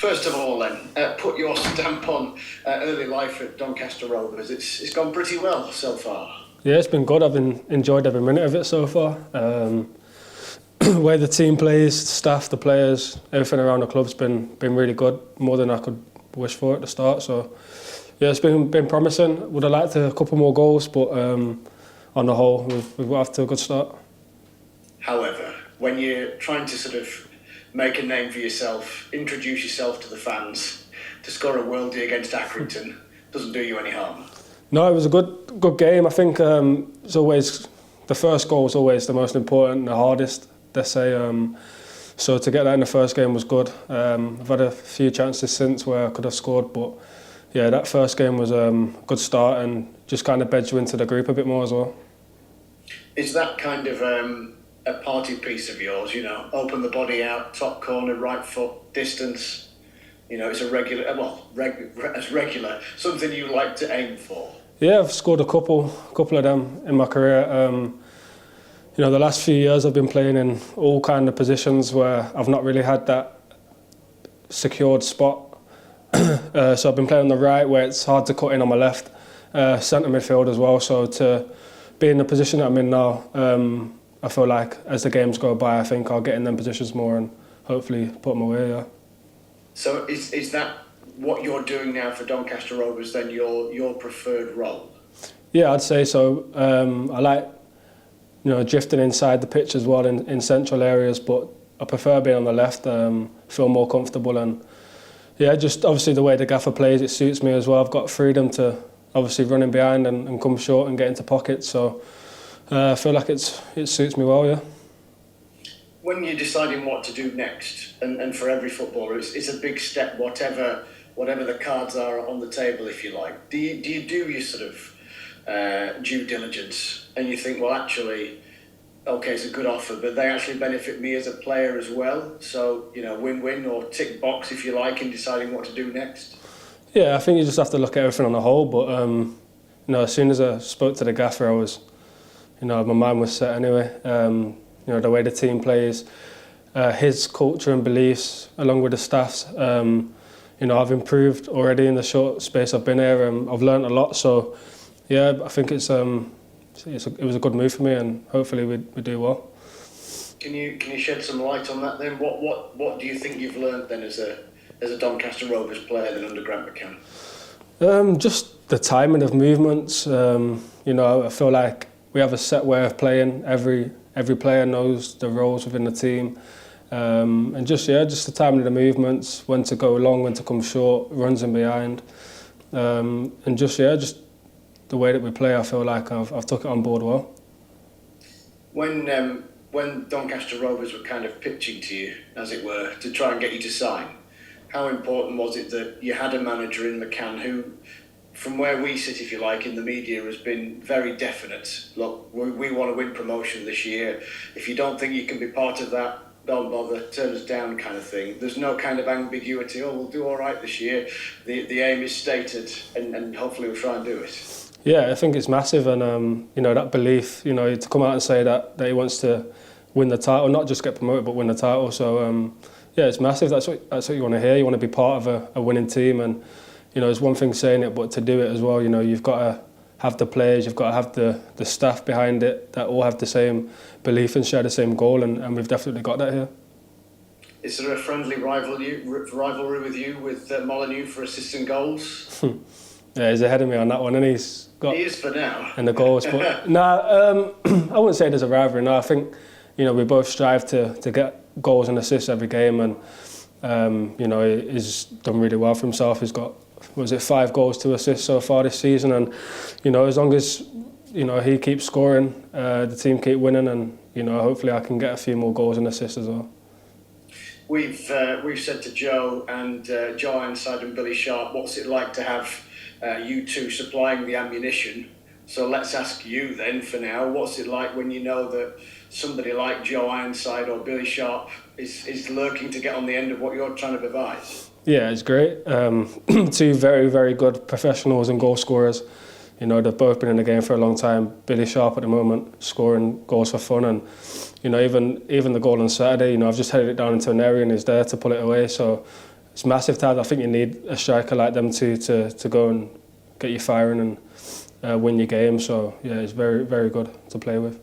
First of all, then, put your stamp on early life at Doncaster Rovers. It's gone pretty well so far. Yeah, it's been good. I've enjoyed every minute of it so far. Where the team plays, the staff, the players, everything around the club's been really good. More than I could wish for at the start. So yeah, it's been promising. Would have liked a couple more goals, but on the whole, we've got off to a good start. However, when you're trying to sort of make a name for yourself, introduce yourself to the fans, to score a worldie against Accrington doesn't do you any harm. No, it was a good game. I think it's always the first goal is always the most important, the hardest. They say so to get that in the first game was good. I've had a few chances since where I could have scored, but yeah, that first game was a good start and just kind of beds you into the group a bit more as well. Is that kind of a party piece of yours? You know, open the body out, top corner, right foot, distance. You know, it's a regular, something you like to aim for. Yeah, I've scored a couple of them in my career. You know, the last few years I've been playing in all kind of positions where I've not really had that secured spot. So I've been playing on the right where it's hard to cut in on my left, centre midfield as well. So to be in the position that I'm in now, I feel like as the games go by, I think I'll get in them positions more and hopefully put them away. Yeah. So is that what you're doing now for Doncaster Rovers? Then your preferred role? Yeah, I'd say so. I like, you know, drifting inside the pitch as well in central areas, but I prefer being on the left. Feel more comfortable and yeah, just obviously the way the gaffer plays, it suits me as well. I've got freedom to obviously run in behind and come short and get into pockets. So I feel like it suits me well. Yeah. When you're deciding what to do next, and for every footballer, it's a big step. Whatever the cards are on the table, if you like. Do you do your sort of due diligence, and you think, well, actually, okay, it's a good offer, but they actually benefit me as a player as well. So, you know, win-win or tick box, if you like, in deciding what to do next. Yeah, I think you just have to look at everything on the whole. But you know, as soon as I spoke to the gaffer, I was, you know, my mind was set anyway. You know, the way the team plays, his culture and beliefs, along with the staff's. You know, I've improved already in the short space I've been here. I've learned a lot. So, yeah, I think it was a good move for me, and hopefully we do well. Can you shed some light on that then? What do you think you've learned then as a Doncaster Rovers player then under Grant McCann? Just the timing of movements. You know, I feel like we have a set way of playing. Every player knows the roles within the team. And just the timing of the movements, when to go long, when to come short, runs in behind. And just the way that we play, I feel like I've took it on board well. When Doncaster Rovers were kind of pitching to you, as it were, to try and get you to sign, how important was it that you had a manager in McCann who, from where we sit, if you like, in the media, has been very definite? Look, we want to win promotion this year. If you don't think you can be part of that, don't bother, turn us down kind of thing. There's no kind of ambiguity, oh, we'll do all right this year. The aim is stated, and hopefully we'll try and do it. Yeah, I think it's massive, and you know, that belief, you know, to come out and say that he wants to win the title, not just get promoted, but win the title. So yeah, it's massive. That's what you want to hear. You want to be part of a winning team, and you know, it's one thing saying it, but to do it as well, you know, you've got to have the players, you've got to have the staff behind it that all have the same belief and share the same goal, and we've definitely got that here. Is there a friendly rivalry with you with Molyneux for assists and goals? Yeah, he's ahead of me on that one, and he is for now. And the goals, but I wouldn't say there's a rivalry. No, I think, you know, we both strive to get goals and assists every game, and you know, he's done really well for himself. He's got 5 goals, 2 assists so far this season, and you know, as long as, you know, he keeps scoring, the team keep winning, and you know, hopefully I can get a few more goals and assists as well. We've said to Joe Ironside and Billy Sharp, what's it like to have you two supplying the ammunition? So let's ask you then for now, what's it like when you know that somebody like Joe Ironside or Billy Sharp is lurking to get on the end of what you're trying to devise? Yeah, it's great. 2 very, very good professionals and goal scorers. You know, they've both been in the game for a long time. Billy Sharp at the moment, scoring goals for fun, and you know, even the goal on Saturday, you know, I've just headed it down into an area and he's there to pull it away. So it's massive to have. I think you need a striker like them to go and get you firing and win your game. So yeah, it's very, very good to play with.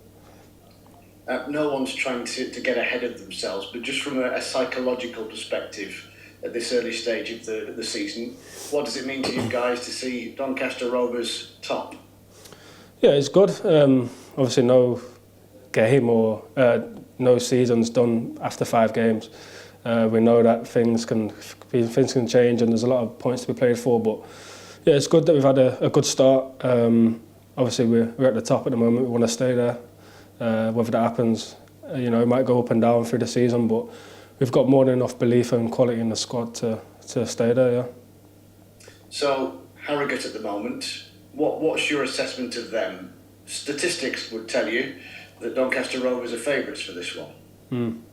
No one's trying to get ahead of themselves, but just from a psychological perspective at this early stage of the season, what does it mean to you guys to see Doncaster Rovers top? Yeah, it's good. Obviously, no game or no season's done after 5 games. We know that things can change and there's a lot of points to be played for, but yeah, it's good that we've had a good start. Obviously, we're at the top at the moment. We want to stay there. Whether that happens, it might go up and down through the season, but we've got more than enough belief and quality in the squad to stay there. Yeah. So Harrogate at the moment, what's your assessment of them? Statistics would tell you that Doncaster Rovers are favourites for this one.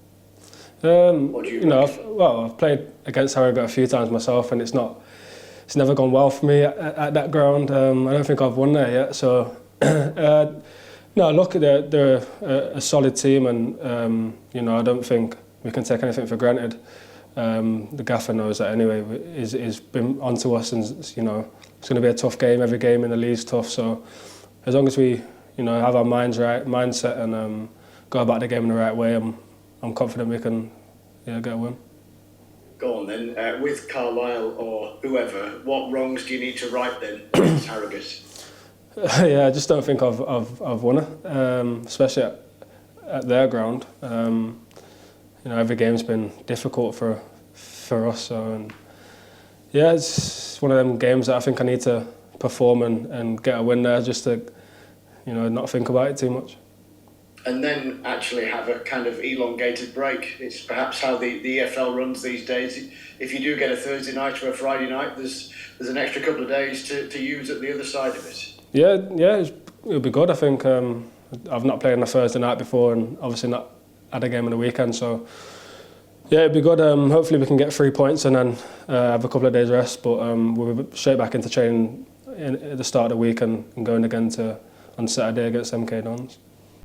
What do you I've played against Harrogate a few times myself, and it's never gone well for me at that ground. I don't think I've won there yet. So no, look, they're a solid team, and I don't think we can take anything for granted. The gaffer knows that anyway. He's been onto us, and it's going to be a tough game. Every game in the league's tough. So as long as we have our mindset and go about the game in the right way, I'm confident we can get a win. Go on then. With Carlisle or whoever, what wrongs do you need to right then against Harrogate? Yeah, I just don't think I've won it, especially at their ground. Every game's been difficult for us. So, yeah, it's one of them games that I think I need to perform and get a win there, just to not think about it too much. And then actually have a kind of elongated break. It's perhaps how the EFL runs these days. If you do get a Thursday night or a Friday night, there's an extra couple of days to use at the other side of it. Yeah, it'll be good. I think I've not played on a Thursday night before, and obviously not had a game on the weekend. So yeah, it'll be good. Hopefully we can get 3 points and then have a couple of days rest. But we'll be straight back into training at the start of the week and going again on Saturday against MK Dons.